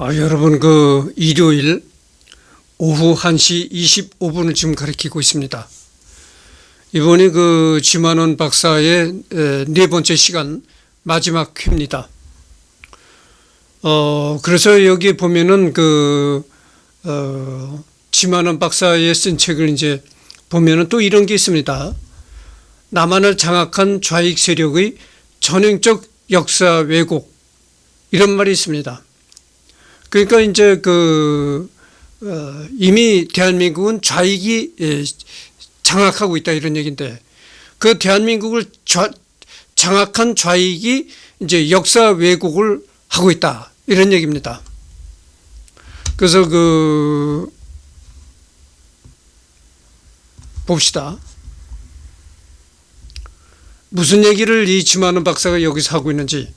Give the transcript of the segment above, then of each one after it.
여러분, 일요일 오후 1시 25분을 지금 가리키고 있습니다. 이번이 지만원 박사의 네 번째 시간 마지막 회입니다. 그래서 여기 보면은 지만원 박사의 쓴 책을 이제 보면은 또 이런 게 있습니다. 남한을 장악한 좌익 세력의 전형적 역사 왜곡, 이런 말이 있습니다. 그러니까 이제 이미 대한민국은 좌익이 장악하고 있다, 이런 얘기인데, 그 대한민국을 장악한 좌익이 이제 역사 왜곡을 하고 있다, 이런 얘기입니다. 그래서 봅시다. 무슨 얘기를 이 지만원 박사가 여기서 하고 있는지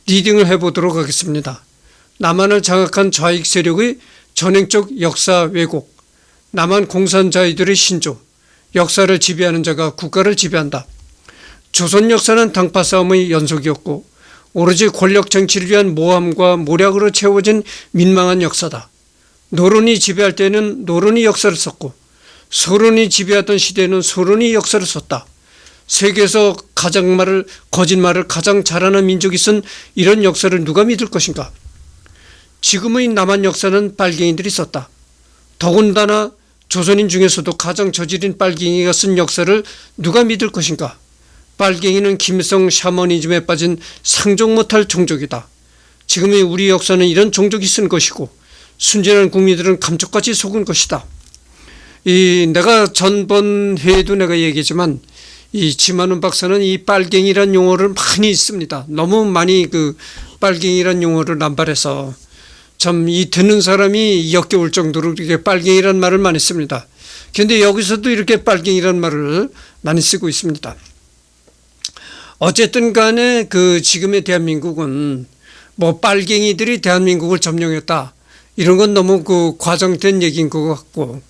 리딩을 해보도록 하겠습니다. 남한을 장악한 좌익 세력의 전형적 역사 왜곡, 남한 공산자들의 신조, 역사를 지배하는 자가 국가를 지배한다. 조선 역사는 당파 싸움의 연속이었고 오로지 권력 정치를 위한 모함과 모략으로 채워진 민망한 역사다. 노론이 지배할 때는 노론이 역사를 썼고 소론이 지배하던 시대에는 소론이 역사를 썼다. 세계에서 거짓말을 가장 잘하는 민족이 쓴 이런 역사를 누가 믿을 것인가? 지금의 남한 역사는 빨갱이들이 썼다. 더군다나 조선인 중에서도 가장 저질인 빨갱이가 쓴 역사를 누가 믿을 것인가? 빨갱이는 김일성 샤머니즘에 빠진 상종 못할 종족이다. 지금의 우리 역사는 이런 종족이 쓴 것이고 순진한 국민들은 감쪽같이 속은 것이다. 내가 전번 회에도 내가 얘기했지만 이 지만원 박사는 이 빨갱이란 용어를 많이 씁니다. 너무 많이 빨갱이란 용어를 남발해서 참 이 듣는 사람이 역겨울 정도로 이렇게 빨갱이란 말을 많이 씁니다. 그런데 여기서도 이렇게 빨갱이란 말을 많이 쓰고 있습니다. 어쨌든 간에 지금의 대한민국은 빨갱이들이 대한민국을 점령했다, 이런 건 너무 과장된 얘기인 것 같고,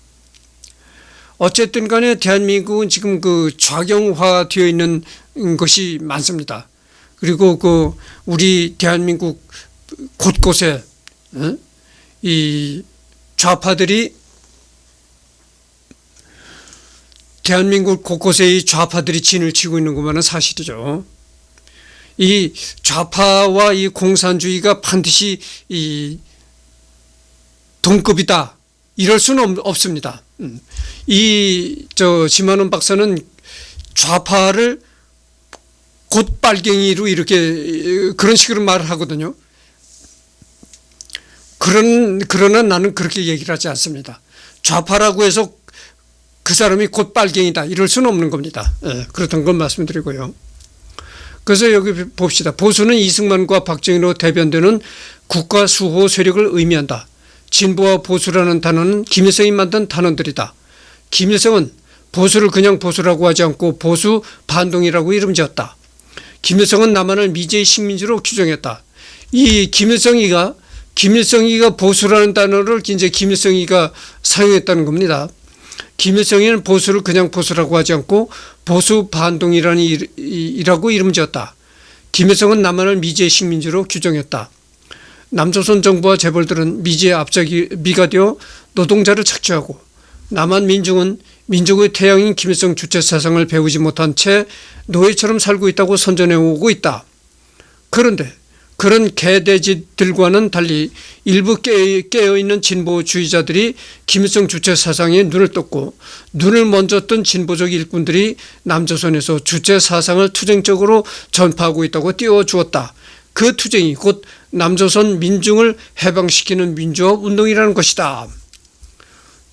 어쨌든 간에 대한민국은 지금 좌경화되어 있는 것이 많습니다. 그리고 우리 대한민국 곳곳에 이 좌파들이, 대한민국 곳곳에 이 좌파들이 진을 치고 있는 것만은 사실이죠. 이 좌파와 이 공산주의가 반드시 이 동급이다, 이럴 수는 없습니다. 지만원 박사는 좌파를 곧 빨갱이로 이렇게 그런 식으로 말을 하거든요. 그러나 나는 그렇게 얘기를 하지 않습니다. 좌파라고 해서 그 사람이 곧 빨갱이다, 이럴 수는 없는 겁니다. 그렇다는 걸 말씀드리고요. 그래서 여기 봅시다. 보수는 이승만과 박정희로 대변되는 국가 수호 세력을 의미한다. 진보와 보수라는 단어는 김일성이 만든 단어들이다. 김일성은 보수를 그냥 보수라고 하지 않고 보수 반동이라고 이름 지었다. 김일성은 남한을 미제의 식민지로 규정했다. 이 김일성이가 보수라는 단어를 이제 김일성이가 사용했다는 겁니다. 김일성이는 보수를 그냥 보수라고 하지 않고 보수 반동이라고 이름 지었다. 김일성은 남한을 미제의 식민지로 규정했다. 남조선 정부와 재벌들은 미제의 앞잡이가 되어 노동자를 착취하고 남한 민중은 민족의 태양인 김일성 주체 사상을 배우지 못한 채 노예처럼 살고 있다고 선전해오고 있다. 그런데 그런 개돼지들과는 달리 일부 깨어있는 진보주의자들이 김일성 주체 사상에 눈을 떴고 눈을 먼저 뜬 진보적 일꾼들이 남조선에서 주체 사상을 투쟁적으로 전파하고 있다고 띄워주었다. 그 투쟁이 곧 남조선 민중을 해방시키는 민주화 운동이라는 것이다.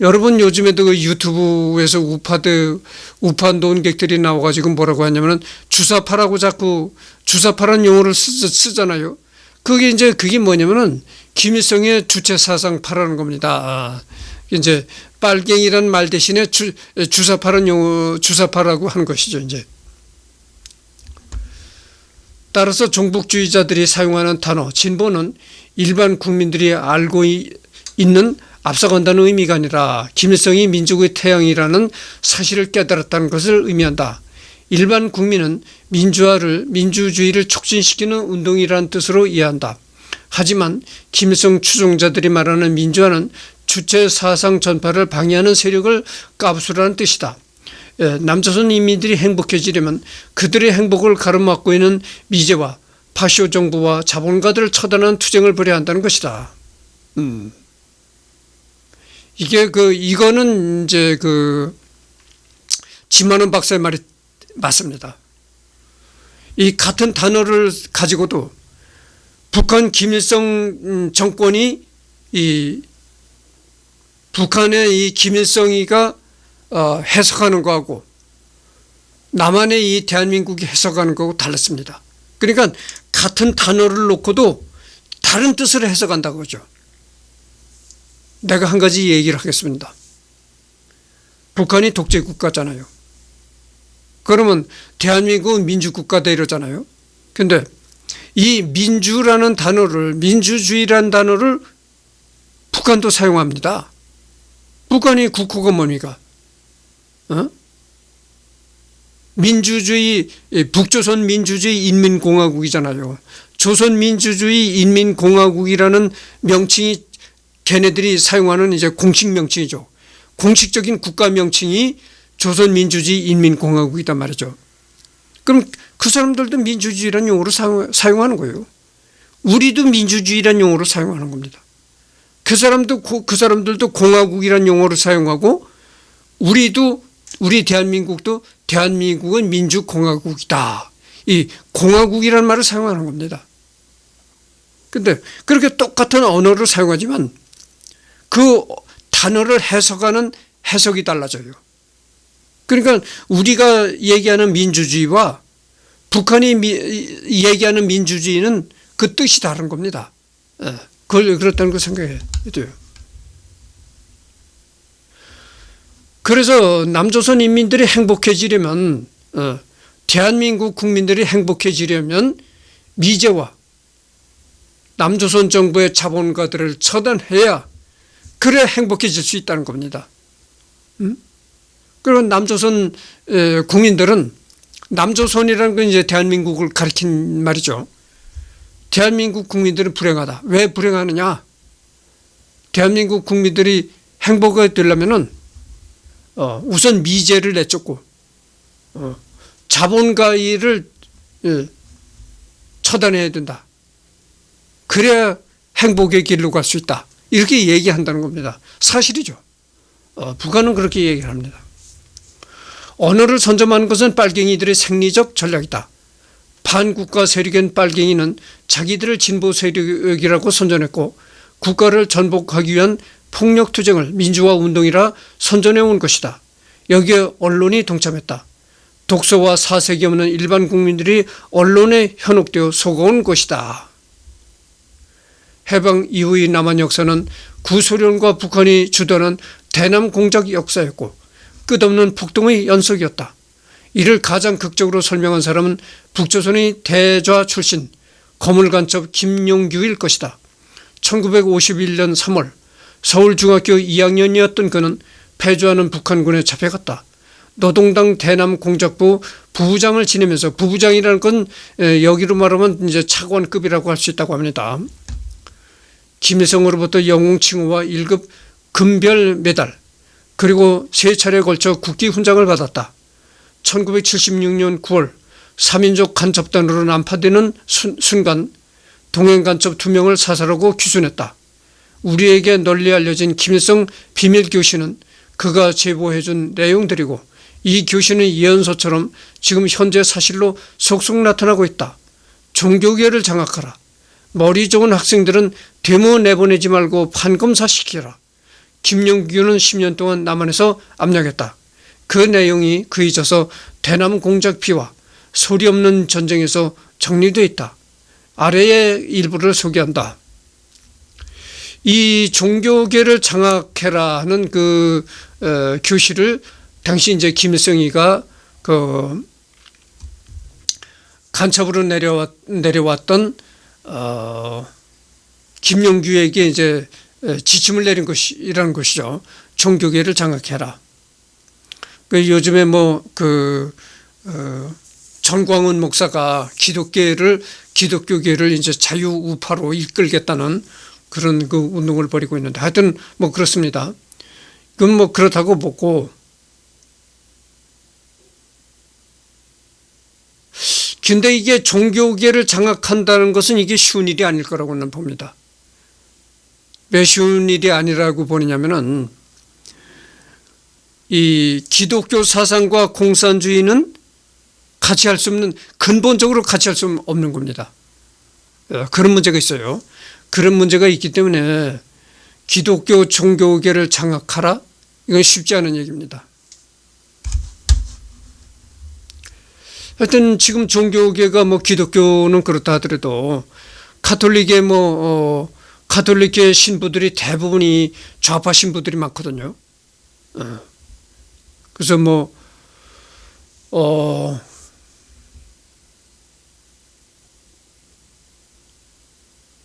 여러분, 요즘에도 유튜브에서 우파 논객들이 나와가지고 뭐라고 하냐면은 주사파라고 자꾸 주사파라는 용어를 쓰잖아요. 그게 뭐냐면은 김일성의 주체 사상파라는 겁니다. 이제 빨갱이란 말 대신에 주사파라는 용어, 주사파라고 하는 것이죠, 이제. 따라서 종북주의자들이 사용하는 단어 진보는 일반 국민들이 알고 있는 앞서간다는 의미가 아니라 김일성이 민족의 태양이라는 사실을 깨달았다는 것을 의미한다. 일반 국민은 민주주의를 촉진시키는 운동이라는 뜻으로 이해한다. 하지만 김일성 추종자들이 말하는 민주화는 주체 사상 전파를 방해하는 세력을 깝수라는 뜻이다. 남조선 인민들이 행복해지려면 그들의 행복을 가로막고 있는 미제와 파시오 정부와 자본가들을 처단하는 투쟁을 벌여야 한다는 것이다. 이거는 이제 지만원 박사의 말이 맞습니다. 이 같은 단어를 가지고도 북한 김일성 정권이 북한의 이 김일성이가 해석하는 거하고 남한의 이 대한민국이 해석하는 거하고 달랐습니다. 그러니까 같은 단어를 놓고도 다른 뜻을 해석한다고 그러죠. 내가 한 가지 얘기를 하겠습니다. 북한이 독재국가잖아요. 그러면 대한민국은 민주국가다 이러잖아요. 근데 이 민주라는 단어를, 민주주의라는 단어를 북한도 사용합니다. 북한이 국호가 뭡니까? 민주주의, 북조선 민주주의 인민공화국이잖아요. 조선민주주의 인민공화국이라는 명칭이 걔네들이 사용하는 이제 공식 명칭이죠. 공식적인 국가 명칭이 조선민주주의 인민공화국이단 말이죠. 그럼 그 사람들도 민주주의라는 용어로 사용하는 거예요. 우리도 민주주의라는 용어로 사용하는 겁니다. 그 사람들도 공화국이라는 용어를 사용하고 우리 대한민국도 대한민국은 민주공화국이다. 이 공화국이라는 말을 사용하는 겁니다. 근데 그렇게 똑같은 언어를 사용하지만 그 단어를 해석하는 해석이 달라져요. 그러니까 우리가 얘기하는 민주주의와 북한이 얘기하는 민주주의는 그 뜻이 다른 겁니다. 그렇다는 걸 생각해야 돼요. 그래서 남조선 인민들이 행복해지려면 대한민국 국민들이 행복해지려면 미제와 남조선 정부의 자본가들을 처단해야 그래야 행복해질 수 있다는 겁니다. 그리고 남조선 국민들은 남조선이라는 건 이제 대한민국을 가리킨 말이죠. 대한민국 국민들은 불행하다. 왜 불행하느냐? 대한민국 국민들이 행복하게 되려면은 우선 미제를 내쫓고 자본가를 처단해야 된다. 그래야 행복의 길로 갈 수 있다. 이렇게 얘기한다는 겁니다. 사실이죠. 북한은 그렇게 얘기를 합니다. 언어를 선점하는 것은 빨갱이들의 생리적 전략이다. 반국가 세력인 빨갱이는 자기들을 진보 세력이라고 선전했고 국가를 전복하기 위한 폭력투쟁을 민주화 운동이라 선전해온 것이다. 여기에 언론이 동참했다. 독서와 사색이 없는 일반 국민들이 언론에 현혹되어 속아온 것이다. 해방 이후의 남한 역사는 구소련과 북한이 주도하는 대남 공작 역사였고 끝없는 폭동의 연속이었다. 이를 가장 극적으로 설명한 사람은 북조선의 대좌 출신 거물간첩 김용규일 것이다. 1951년 3월 서울중학교 2학년이었던 그는 패주하는 북한군에 잡혀갔다. 노동당 대남 공작부 부부장을 지내면서, 부부장이라는 건 여기로 말하면 이제 차관급이라고 할 수 있다고 합니다. 김일성으로부터 영웅 칭호와 1급 금별 메달, 그리고 3차례에 걸쳐 국기 훈장을 받았다. 1976년 9월 3인족 간첩단으로 난파되는 순간 동행 간첩 2명을 사살하고 귀순했다. 우리에게 널리 알려진 김일성 비밀 교시는 그가 제보해준 내용들이고 이 교시는 예언서처럼 지금 현재 사실로 속속 나타나고 있다. 종교계를 장악하라. 머리 좋은 학생들은 데모 내보내지 말고 판검사시키라. 김용규는 10년 동안 남한에서 압력했다. 그 내용이 그에 있어서 대남 공작 비와 소리 없는 전쟁에서 정리되어 있다. 아래의 일부를 소개한다. 이 종교계를 장악해라 하는 그 교시를 당시 이제 김일성이가 그 간첩으로 내려왔던 김용규에게 이제 지침을 내린 것이라는 것이죠. 종교계를 장악해라. 그 요즘에 전광훈 목사가 기독교계를 이제 자유우파로 이끌겠다는 그런 그 운동을 벌이고 있는데, 하여튼 뭐 그렇습니다. 그건 뭐 그렇다고 보고, 근데 이게 종교계를 장악한다는 것은 이게 쉬운 일이 아닐 거라고는 봅니다. 왜 쉬운 일이 아니라고 보느냐면은, 이 기독교 사상과 공산주의는 같이 할 수 없는, 근본적으로 같이 할 수 없는 겁니다. 그런 문제가 있어요. 그런 문제가 있기 때문에 기독교 종교계를 장악하라? 이건 쉽지 않은 얘기입니다. 하여튼 지금 종교계가 뭐 기독교는 그렇다 하더라도 가톨릭의 가톨릭계 신부들이 대부분이 좌파 신부들이 많거든요. 그래서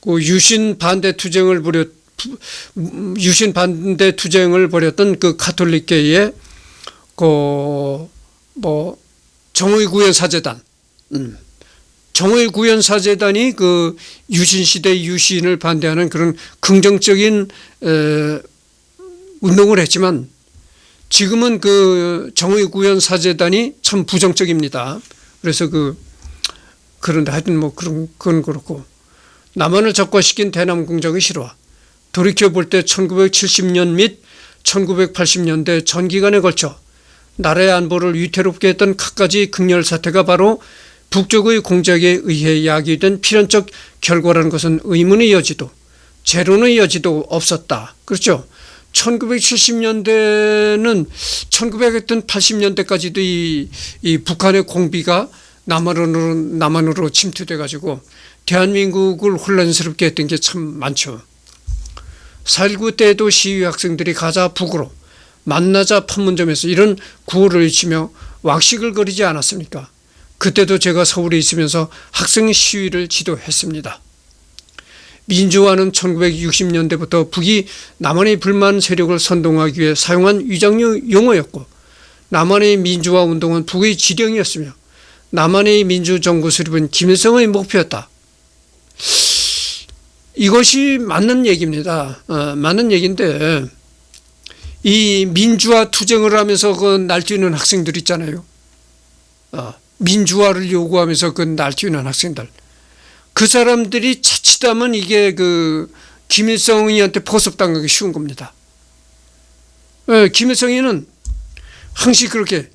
그 유신 반대 투쟁을 벌였던 그 가톨릭계의 정의구현사재단, 정의구현사재단이 그 유신시대 유신을 반대하는 그런 긍정적인 운동을 했지만, 지금은 그 정의구현사재단이 참 부정적입니다. 그래서 그런데 하여튼 뭐 그건 그렇고, 남한을 적과시킨 대남공작의 실화, 돌이켜볼 때 1970년 및 1980년대 전기간에 걸쳐 나라의 안보를 위태롭게 했던 갖가지 극렬 사태가 바로 북쪽의 공작에 의해 야기된 필연적 결과라는 것은 의문의 여지도 재론의 여지도 없었다. 그렇죠? 1970년대는 1980년대까지도 이 북한의 공비가 남한으로 침투돼 가지고 대한민국을 혼란스럽게 했던 게 참 많죠. 4.19 때에도 시위 학생들이 가자 북으로, 만나자 판문점에서 이런 구호를 외치며 왁식을 거리지 않았습니까? 그때도 제가 서울에 있으면서 학생 시위를 지도했습니다. 민주화는 1960년대부터 북이 남한의 불만 세력을 선동하기 위해 사용한 위장 용어였고, 남한의 민주화 운동은 북의 지령이었으며 남한의 민주정부 수립은 김일성의 목표였다. 이것이 맞는 얘기입니다. 맞는 얘기인데, 이 민주화 투쟁을 하면서 그 날뛰는 학생들 있잖아요. 민주화를 요구하면서 그 날뛰는 학생들, 그 사람들이 자칫하면 이게 그 김일성이한테 포섭당하기 쉬운 겁니다. 김일성이는 항상 그렇게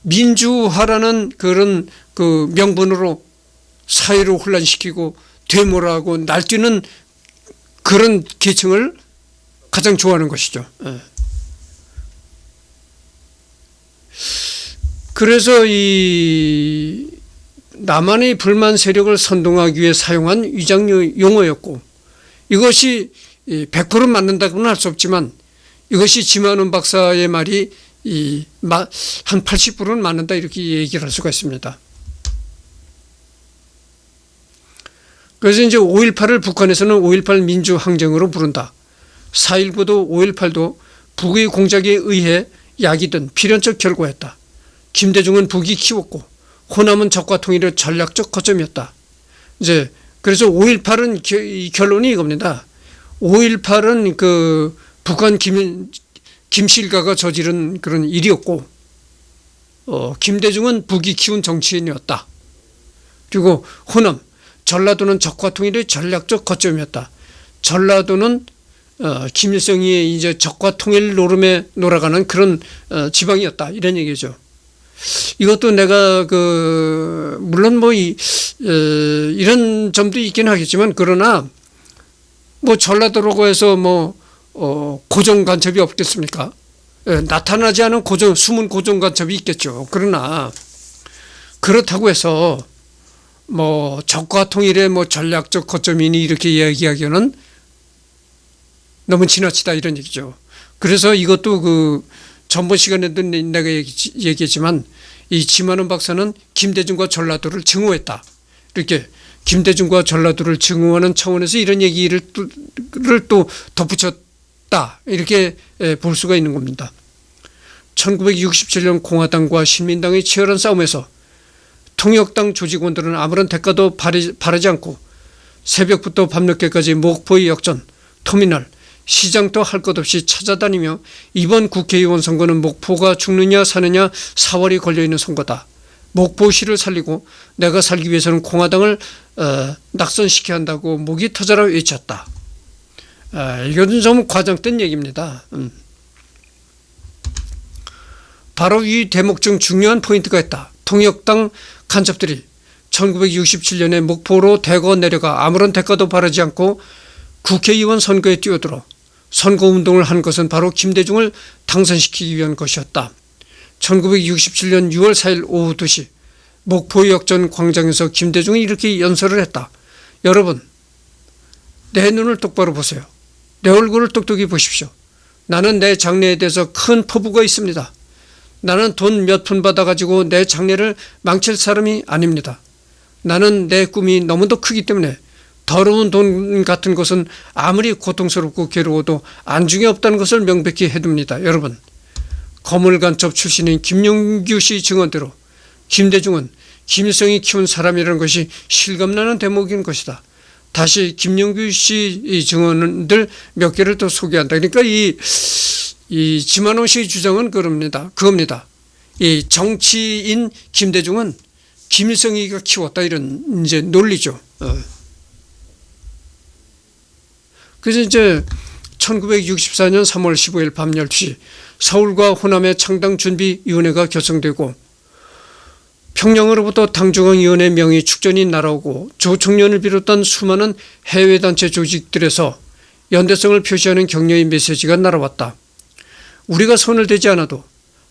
민주화라는 그런 그 명분으로 사회를 혼란시키고 되모라고 날뛰는 그런 계층을 가장 좋아하는 것이죠. 그래서 이 남한의 불만 세력을 선동하기 위해 사용한 위장 용어였고, 이것이 100% 맞는다고는 할 수 없지만 이것이 지만원 박사의 말이 한 80%는 맞는다, 이렇게 얘기를 할 수가 있습니다. 그래서 이제 5.18을 북한에서는 5.18 민주항쟁으로 부른다. 4.19도 5.18도 북의 공작에 의해 야기된 필연적 결과였다. 김대중은 북이 키웠고 호남은 적과 통일의 전략적 거점이었다. 이제 그래서 5.18은 이 결론이 이겁니다. 5.18은 그 북한 김실가가 저지른 그런 일이었고, 김대중은 북이 키운 정치인이었다. 그리고 호남, 전라도는 적과 통일의 전략적 거점이었다. 전라도는 김일성이 이제 적과 통일 노름에 놀아가는 그런 지방이었다, 이런 얘기죠. 이것도 내가 물론 뭐 이런 점도 있긴 하겠지만, 그러나 뭐 전라도라고 해서 고정 간첩이 없겠습니까? 나타나지 않은 숨은 고정 간첩이 있겠죠. 그러나 그렇다고 해서 적과 통일의 전략적 거점이니 이렇게 이야기하기에는 너무 지나치다, 이런 얘기죠. 그래서 이것도 전번 시간에도 내가 얘기했지만, 이 지만원 박사는 김대중과 전라도를 증오했다, 이렇게 김대중과 전라도를 증오하는 차원에서 이런 얘기를 또 덧붙였다, 이렇게 볼 수가 있는 겁니다. 1967년 공화당과 신민당의 치열한 싸움에서 통역당 조직원들은 아무런 대가도 바라지 않고 새벽부터 밤늦게까지 목포의 역전, 터미널, 시장도 할 것 없이 찾아다니며 이번 국회의원 선거는 목포가 죽느냐 사느냐 사활이 걸려있는 선거다. 목포시를 살리고 내가 살기 위해서는 공화당을 낙선시켜야 한다고 목이 터져라 외쳤다. 이건 좀 과장된 얘기입니다. 바로 이 대목 중 중요한 포인트가 있다. 통역당 간첩들이 1967년에 목포로 대거 내려가 아무런 대가도 바라지 않고 국회의원 선거에 뛰어들어 선거운동을 한 것은 바로 김대중을 당선시키기 위한 것이었다. 1967년 6월 4일 오후 2시 목포역전 광장에서 김대중이 이렇게 연설을 했다. 여러분, 내 눈을 똑바로 보세요. 내 얼굴을 똑똑히 보십시오. 나는 내 장래에 대해서 큰 포부가 있습니다. 나는 돈 몇 푼 받아가지고 내 장래를 망칠 사람이 아닙니다. 나는 내 꿈이 너무도 크기 때문에 더러운 돈 같은 것은 아무리 고통스럽고 괴로워도 안중에 없다는 것을 명백히 해둡니다. 여러분, 거물간첩 출신인 김용규 씨 증언대로 김대중은 김일성이 키운 사람이라는 것이 실감나는 대목인 것이다. 다시 김용규 씨 증언들 몇 개를 더 소개한다. 그러니까 이 지만호 씨 주장은 그겁니다. 이 정치인 김대중은 김일성이가 키웠다, 이런 이제 논리죠. 그래서 이제 1964년 3월 15일 밤 12시 서울과 호남의 창당준비위원회가 결성되고 평양으로부터 당중앙위원회 명의 축전이 날아오고 조총련을 비롯한 수많은 해외단체 조직들에서 연대성을 표시하는 격려의 메시지가 날아왔다. 우리가 손을 대지 않아도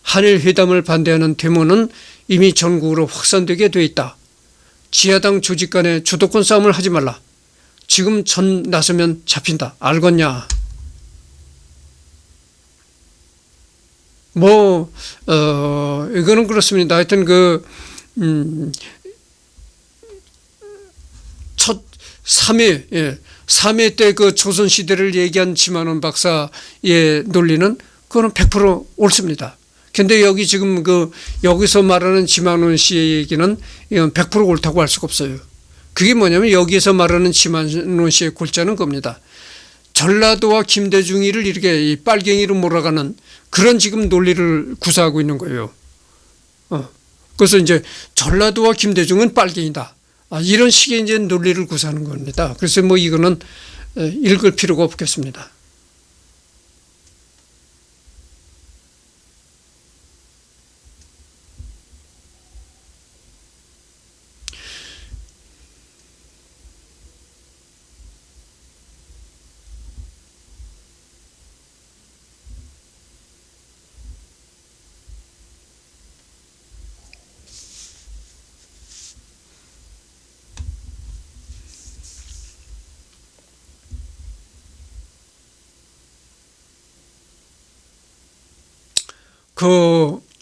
한일 회담을 반대하는 데모는 이미 전국으로 확산되게 돼 있다. 지하당 조직 간의 주도권 싸움을 하지 말라. 지금 전 나서면 잡힌다. 알겠냐? 이거는 그렇습니다. 하여튼 첫 3회 때 그 조선시대를 얘기한 지만원 박사의 논리는 그거는 100% 옳습니다. 근데 여기 지금 여기서 말하는 지만원 씨의 얘기는 이건 100% 옳다고 할 수가 없어요. 그게 뭐냐면 여기에서 말하는 지만원 씨의 골자는 겁니다. 전라도와 김대중이를 이렇게 빨갱이로 몰아가는 그런 지금 논리를 구사하고 있는 거예요. 그래서 이제 전라도와 김대중은 빨갱이다. 이런 식의 이제 논리를 구사하는 겁니다. 그래서 이거는 읽을 필요가 없겠습니다.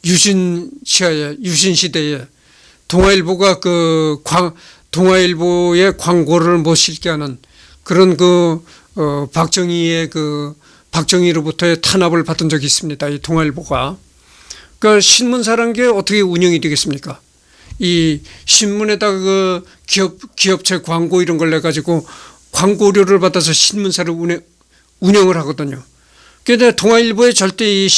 유신 시대에 동아일보가 동아일보의 광고를 못 실게 하는 그런 박정희로부터의 탄압을 받은 적이 있습니다. 이 동아일보가. 그러니까 신문사라는 게 어떻게 운영이 되겠습니까? 이 신문에다가 기업체 광고 이런 걸 내가지고 광고료를 받아서 신문사를 운영을 하거든요. 그런데 동아일보에 절대 이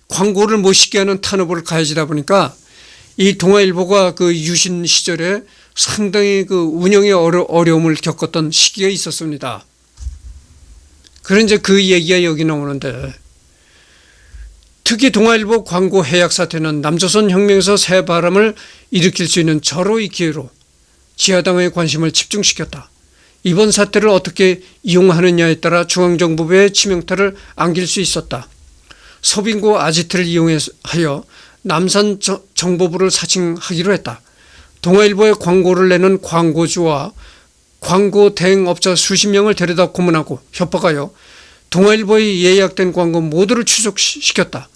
광고를 못 시게 하는 탄압을 가해지다 보니까 이 동아일보가 유신 시절에 상당히 운영에 어려움을 겪었던 시기가 있었습니다. 그런 이제 그 얘기가 여기 나오는데, 특히 동아일보 광고 해약 사태는 남조선 혁명에서 새 바람을 일으킬 수 있는 절호의 기회로 지하당의 관심을 집중시켰다. 이번 사태를 어떻게 이용하느냐에 따라 중앙정보부의 치명타를 안길 수 있었다. 서빙고 아지트를 이용하여 남산 정보부를 사칭하기로 했다. 동아일보에 광고를 내는 광고주와 광고 대행업자 수십 명을 데려다 고문하고 협박하여 동아일보에 예약된 광고 모두를 취소시켰다.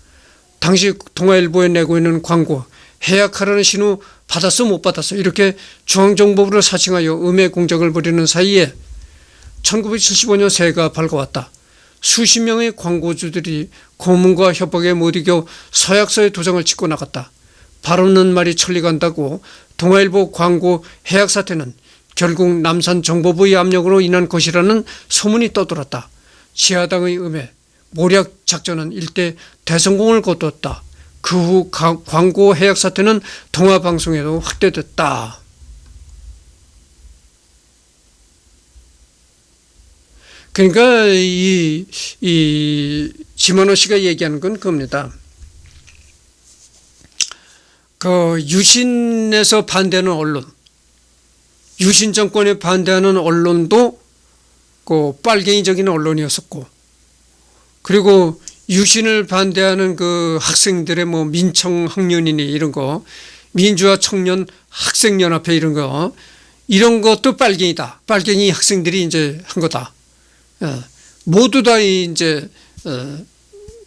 당시 동아일보에 내고 있는 광고 해약하라는 신호 받았어 못 받았어 이렇게 중앙정보부를 사칭하여 음해 공작을 벌이는 사이에 1975년 새해가 밝아왔다. 수십 명의 광고주들이 고문과 협박에 못 이겨 서약서에 도장을 찍고 나갔다. 발 없는 말이 천리 간다고 동아일보 광고 해약 사태는 결국 남산 정보부의 압력으로 인한 것이라는 소문이 떠돌았다. 지하당의 음해, 모략 작전은 일대 대성공을 거두었다. 그 후 광고 해약 사태는 동아방송에도 확대됐다. 그러니까 이 지만호 씨가 얘기하는 건 그겁니다. 그 유신에서 반대하는 언론, 유신 정권에 반대하는 언론도 그 빨갱이적인 언론이었었고, 그리고 유신을 반대하는 그 학생들의 뭐 민청학년이니 이런 거, 민주화 청년 학생연합회 이런 것도 빨갱이다. 빨갱이 학생들이 이제 한 거다. 모두 다 이제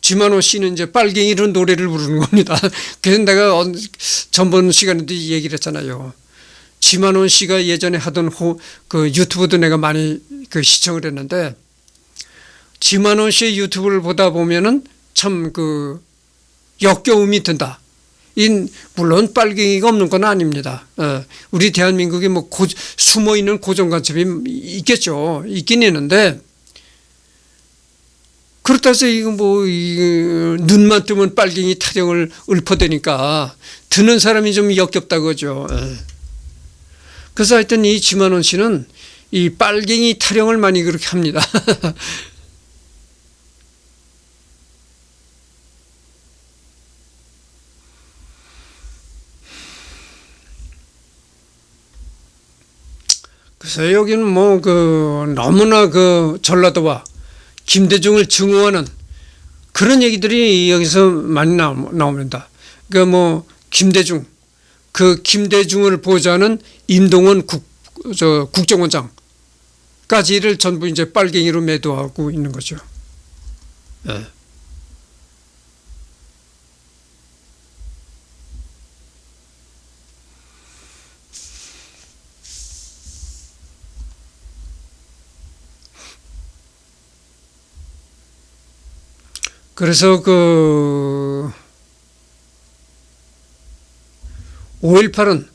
지만호 씨는 이제 빨갱이 이런 노래를 부르는 겁니다. 그래서 내가 전번 시간에도 얘기를 했잖아요. 지만호 씨가 예전에 하던 그 유튜브도 내가 많이 그 시청을 했는데, 지만호 씨의 유튜브를 보다 보면은 참 그 역겨움이 든다. 물론 빨갱이가 없는 건 아닙니다. 우리 대한민국에 뭐 숨어 있는 고정관념이 있겠죠. 있긴 있는데, 그렇다 해서 이거 뭐 눈만 뜨면 빨갱이 타령을 읊어대니까 듣는 사람이 좀 역겹다 그죠. 그래서 하여튼 이 지만원 씨는 이 빨갱이 타령을 많이 그렇게 합니다. 그래서 여기는 뭐 너무나 전라도와 김대중을 증오하는 그런 얘기들이 여기서 많이 나옵니다. 그러니까 뭐 김대중을 보좌하는 임동원 국정원장까지를 전부 이제 빨갱이로 매도하고 있는 거죠. 네. 그래서 5.18은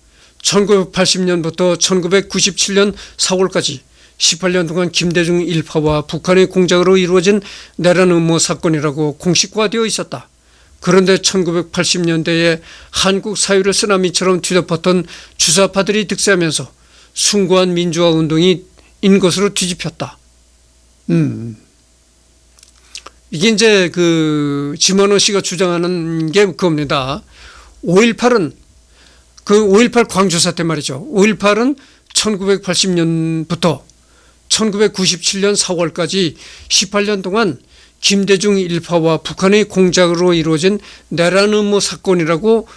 1980년부터 1997년 4월까지 18년 동안 김대중 일파와 북한의 공작으로 이루어진 내란 음모 사건이라고 공식화되어 있었다. 그런데 1980년대에 한국 사회를 쓰나미처럼 뒤덮었던 주사파들이 득세하면서 숭고한 민주화 운동이 인 것으로 뒤집혔다. 이게 이제 지만호 씨가 주장하는 게 그겁니다. 5.18은 5.18 광주 사태 말이죠. 5.18은 1980년부터 1997년 4월까지 18년 동안 김대중 일파와 북한의 공작으로 이루어진 내란 음모 사건이라고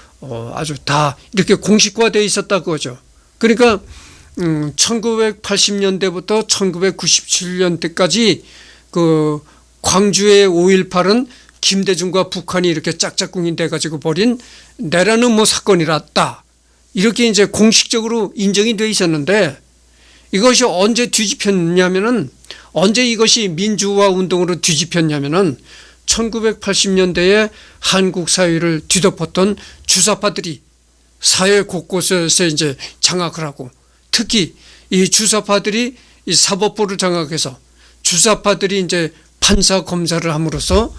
아주 다 이렇게 공식화되어 있었다 그거죠. 그러니까 1980년대부터 1997년대까지 광주의 5.18은 김대중과 북한이 이렇게 짝짝꿍이 돼가지고 벌인 내란 음모 사건이었다. 이렇게 이제 공식적으로 인정이 돼 있었는데, 이것이 언제 뒤집혔냐면은, 언제 이것이 민주화 운동으로 뒤집혔냐면은 1980년대에 한국 사회를 뒤덮었던 주사파들이 사회 곳곳에서 이제 장악을 하고, 특히 이 주사파들이 이 사법부를 장악해서 주사파들이 이제 판사 검사를 함으로써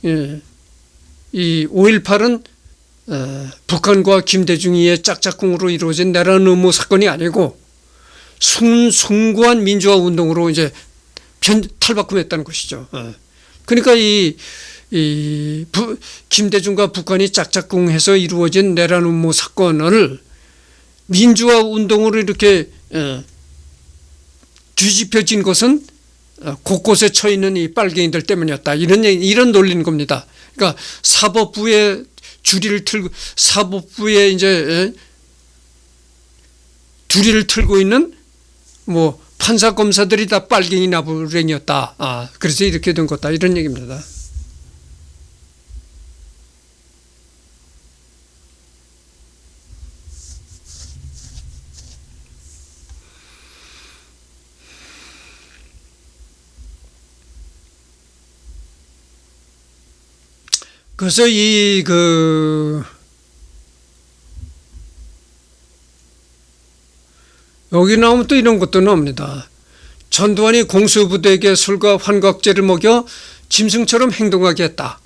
이 5.18은 북한과 김대중이의 짝짝꿍으로 이루어진 내란 음모 사건이 아니고 숭고한 민주화 운동으로 이제 탈바꿈했다는 것이죠. 그러니까 김대중과 북한이 짝짝꿍해서 이루어진 내란 음모 사건을 민주화 운동으로 이렇게 뒤집혀진 것은 곳곳에 처해 있는 이 빨갱이들 때문이었다. 이런 논리인 겁니다. 그러니까 사법부에 이제 두리를 틀고 있는 뭐 판사 검사들이 다 빨갱이 나부랭이었다. 그래서 이렇게 된 거다. 이런 얘기입니다. 그래서 여기 나오면 또 이런 것도 나옵니다. 전두환이 공수부대에게 술과 환각제를 먹여 짐승처럼 행동하게 했다.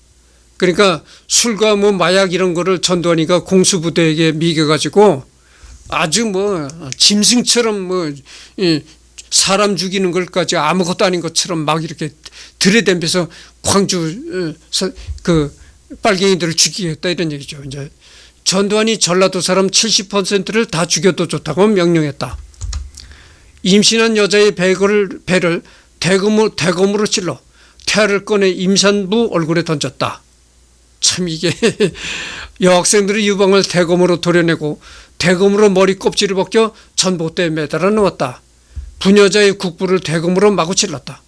그러니까 술과 뭐 마약 이런 거를 전두환이가 공수부대에게 미겨가지고 아주 뭐 짐승처럼 뭐 사람 죽이는 걸까지 아무것도 아닌 것처럼 막 이렇게 들이댐벼서 광주 그 빨갱이들을 죽이겠다 이런 얘기죠. 이제 전두환이 전라도 사람 70%를 다 죽여도 좋다고 명령했다. 임신한 여자의 배를 대검으로 찔러 태아를 꺼내 임산부 얼굴에 던졌다. 참 이게 여학생들의 유방을 대검으로 도려내고 대검으로 머리 껍질을 벗겨 전봇대에 매달아 놓았다. 부녀자의 국부를 대검으로 마구 찔렀다.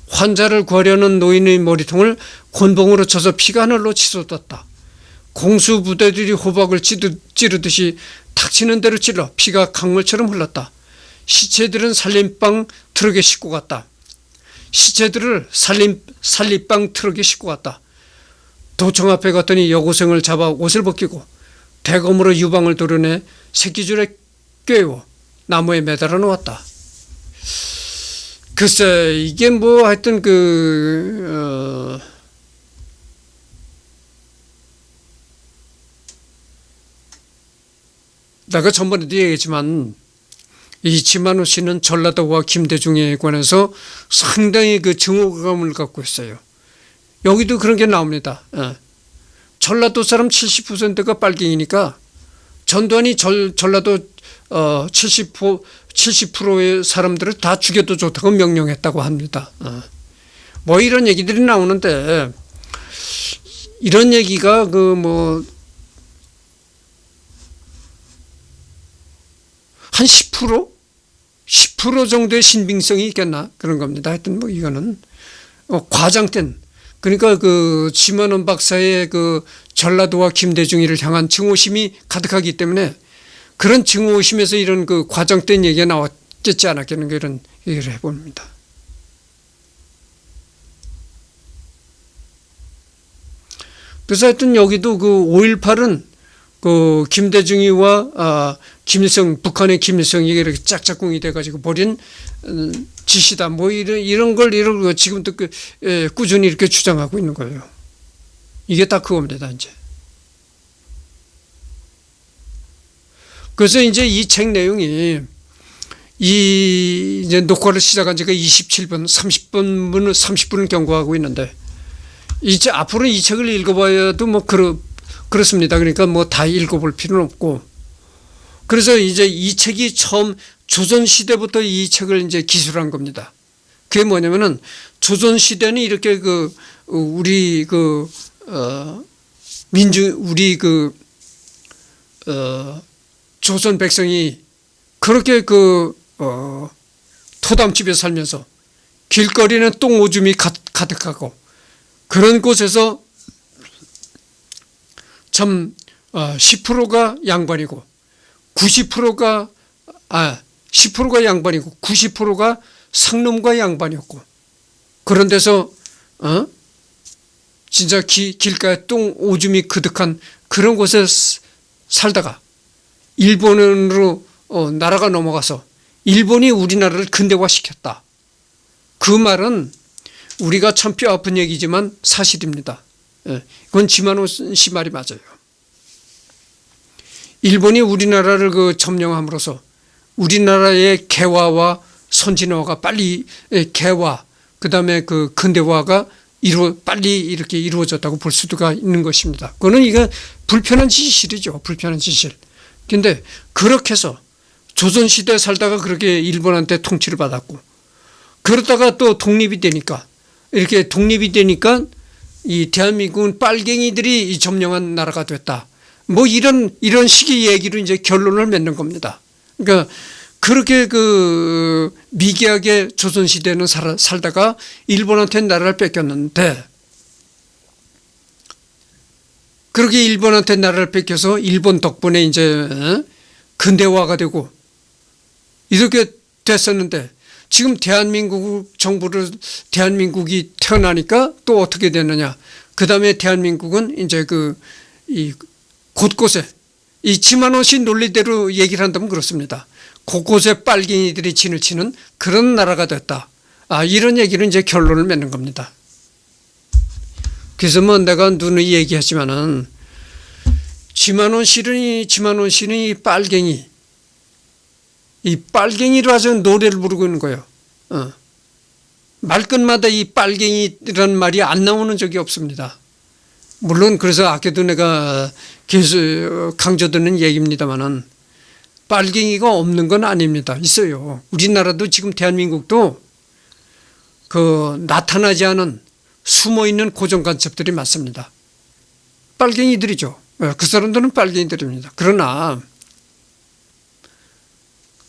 환자를 구하려는 노인의 머리통을 곤봉으로 쳐서 피가 하늘로 치솟았다. 공수부대들이 호박을 찌르듯이 닥치는 대로 찔러 피가 강물처럼 흘렀다. 시체들은 살림방 트럭에 싣고 갔다. 시체들을 살림방 트럭에 싣고 갔다. 도청 앞에 갔더니 여고생을 잡아 옷을 벗기고 대검으로 유방을 도려내 새끼줄에 꿰어 나무에 매달아 놓았다. 글쎄 이게 뭐 하여튼 내가 전번에도 얘기했지만 이 지만우 씨는 전라도와 김대중에 관해서 상당히 그 증오감을 갖고 있어요. 여기도 그런 게 나옵니다. 전라도 사람 70%가 빨갱이니까 전두환이 전라도 70%의 사람들을 다 죽여도 좋다고 명령했다고 합니다. 뭐 이런 얘기들이 나오는데 이런 얘기가 한 10%? 10% 정도의 신빙성이 있겠나 그런 겁니다. 하여튼 뭐 이거는 과장된 그러니까 그 지만원 박사의 그 전라도와 김대중이를 향한 증오심이 가득하기 때문에 그런 증오심에서 이런 그 과장된 얘기가 나왔겠지 않았겠는가 이런 얘기를 해봅니다. 그래서 하여튼 여기도 그 5.18은 그 김대중이와 김일성 북한의 김일성이 이렇게 짝짝꿍이 돼가지고 벌인 짓이다. 뭐 이런 걸 지금도 꾸준히 이렇게 주장하고 있는 거예요. 이게 다 그겁니다. 그래서 이제 이 책 내용이 이제 녹화를 시작한 지가 27분, 30분을 경과하고 있는데 이제 앞으로 이 책을 읽어봐야도 뭐 그렇습니다. 그러니까 뭐 다 읽어볼 필요는 없고 그래서 이제 이 책이 처음 조선시대부터 이 책을 이제 기술한 겁니다. 그게 뭐냐면은 조선시대는 이렇게 우리 조선 백성이 그렇게 토담집에 살면서 길거리는 똥 오줌이 가득하고 그런 곳에서 참 10%가 양반이고 10%가 양반이고 90%가 상놈과 양반이었고 그런 데서 진짜 길가에 똥 오줌이 그득한 그런 곳에 살다가 일본으로 나라가 넘어가서 일본이 우리나라를 근대화시켰다. 그 말은 우리가 참 뼈아픈 얘기지만 사실입니다. 그건 지만호 씨 말이 맞아요. 일본이 우리나라를 점령함으로써 우리나라의 개화와 선진화가 빨리 개화 그다음에 근대화가 빨리 이렇게 이루어졌다고 볼 수가 있는 것입니다. 그거는 이거 불편한 진실이죠. 불편한 진실. 근데 그렇게 해서 조선시대에 살다가 그렇게 일본한테 통치를 받았고 그러다가 또 독립이 되니까 이 대한민국은 빨갱이들이 점령한 나라가 됐다. 뭐 이런 식의 얘기로 이제 결론을 맺는 겁니다. 그러니까 그렇게 미개하게 조선시대는 살다가 일본한테 나라를 뺏겼는데 그렇게 일본한테 나라를 뺏겨서 일본 덕분에 이제 근대화가 되고 이렇게 됐었는데 지금 대한민국이 태어나니까 또 어떻게 되느냐. 그 다음에 대한민국은 이제 이 곳곳에 이 지만호 씨 논리대로 얘기를 한다면 그렇습니다. 곳곳에 빨갱이들이 진을 치는 그런 나라가 됐다. 이런 얘기를 이제 결론을 맺는 겁니다. 그래서 뭐 내가 누누이 얘기하지만은 지만원 씨는 이 빨갱이, 이 빨갱이로 아주 노래를 부르고 있는 거예요. 말끝마다 이 빨갱이라는 말이 안 나오는 적이 없습니다. 물론 그래서 아까도 내가 계속 강조드는 얘기입니다만은 빨갱이가 없는 건 아닙니다. 있어요. 우리나라도 지금 대한민국도 그 나타나지 않은 숨어있는 고정간첩들이 많습니다. 빨갱이들이죠. 그 사람들은 빨갱이들입니다. 그러나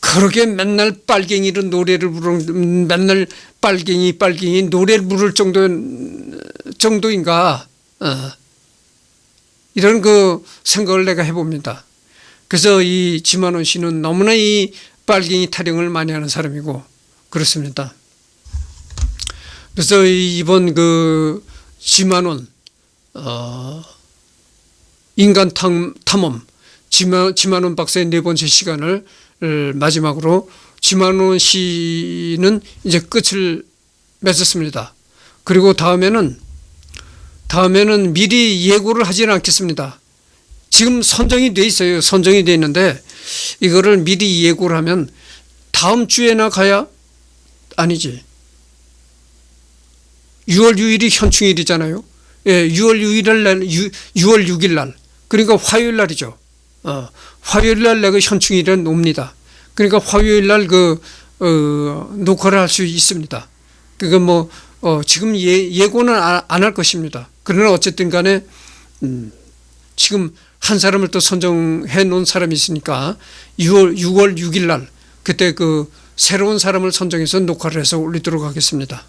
그렇게 맨날 빨갱이로 노래를 부르는, 맨날 빨갱이 노래를 부를 정도인가, 이런 그 생각을 내가 해봅니다. 그래서 이 지만원 씨는 너무나 이 빨갱이 타령을 많이 하는 사람이고 그렇습니다. 그래서 이번 그 지만원 인간 탐험 지만원 박사의 네 번째 시간을 마지막으로 지만원 씨는 이제 끝을 맺었습니다. 그리고 다음에는 미리 예고를 하지는 않겠습니다. 지금 선정이 돼 있어요. 선정이 돼 있는데 이거를 미리 예고를 하면 다음 주에나 가야 아니지. 6월 6일이 현충일이잖아요. 예, 6월 6일 날. 그러니까 화요일 날이죠. 화요일 날 내가 현충일은 옵니다. 그러니까 화요일 날 녹화를 할 수 있습니다. 그거 뭐, 지금 예고는 안 할 것입니다. 그러나 어쨌든 간에, 지금 한 사람을 또 선정해 놓은 사람이 있으니까 6월 6일 날 그때 그 새로운 사람을 선정해서 녹화를 해서 올리도록 하겠습니다.